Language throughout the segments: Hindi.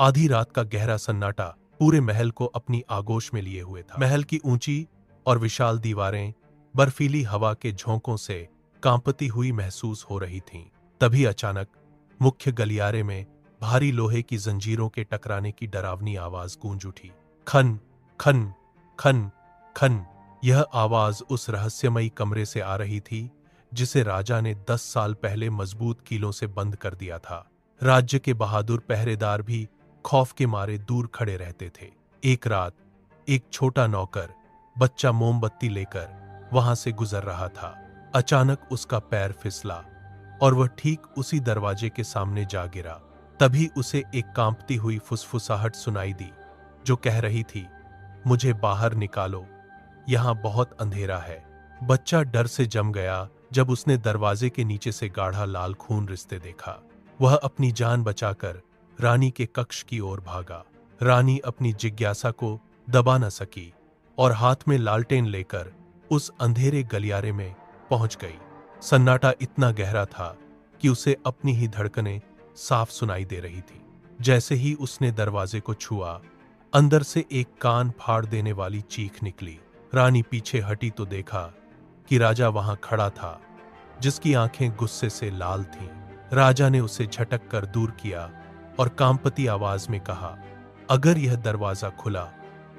आधी रात का गहरा सन्नाटा पूरे महल को अपनी आगोश में लिए हुए था। महल की ऊंची और विशाल दीवारें बर्फीली हवा के झोंकों से कांपती हुई महसूस हो रही थीं। तभी अचानक मुख्य गलियारे में भारी लोहे की जंजीरों के टकराने की डरावनी आवाज गूंज उठी। खन खन खन खन। यह आवाज उस रहस्यमयी कमरे से आ रही थी जिसे राजा ने 10 साल पहले मजबूत कीलों से बंद कर दिया था। राज्य के बहादुर पहरेदार भी खौफ के मारे दूर खड़े रहते थे। एक रात एक छोटा नौकर बच्चा मोमबत्ती लेकर वहां से गुजर रहा था। अचानक उसका पैर फिसला और वह ठीक उसी दरवाजे के सामने जा गिरा। तभी उसे एक कांपती हुई फुसफुसाहट सुनाई दी जो कह रही थी, मुझे बाहर निकालो, यहां बहुत अंधेरा है। बच्चा डर से जम गया जब उसने दरवाजे के नीचे से गाढ़ा लाल खून रिसते देखा। वह अपनी जान बचाकर रानी के कक्ष की ओर भागा। रानी अपनी जिज्ञासा को दबा न सकी और हाथ में लालटेन लेकर उस अंधेरे गलियारे में पहुंच गई। सन्नाटा इतना गहरा था कि उसे अपनी ही धड़कनें साफ सुनाई दे रही थी। जैसे ही उसने दरवाजे को छुआ, अंदर से एक कान फाड़ देने वाली चीख निकली। रानी पीछे हटी तो देखा कि राजा वहां खड़ा था, जिसकी आंखें गुस्से से लाल थीं। राजा ने उसे झटक कर दूर किया और कांपती आवाज में कहा, अगर यह दरवाजा खुला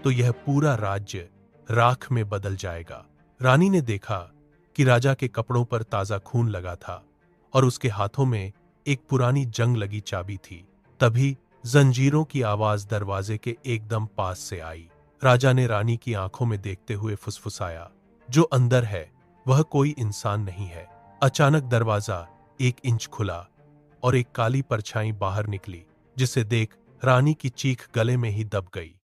तो यह पूरा राज्य राख में बदल जाएगा। रानी ने देखा कि राजा के कपड़ों पर ताजा खून लगा था और उसके हाथों में एक पुरानी जंग लगी चाबी थी। तभी जंजीरों की आवाज दरवाजे के एकदम पास से आई। राजा ने रानी की आंखों में देखते हुए फुसफुसाया, जो अंदर है वह कोई इंसान नहीं है। अचानक दरवाजा 1 इंच खुला और एक काली परछाई बाहर निकली, जिसे देख रानी की चीख गले में ही दब गई।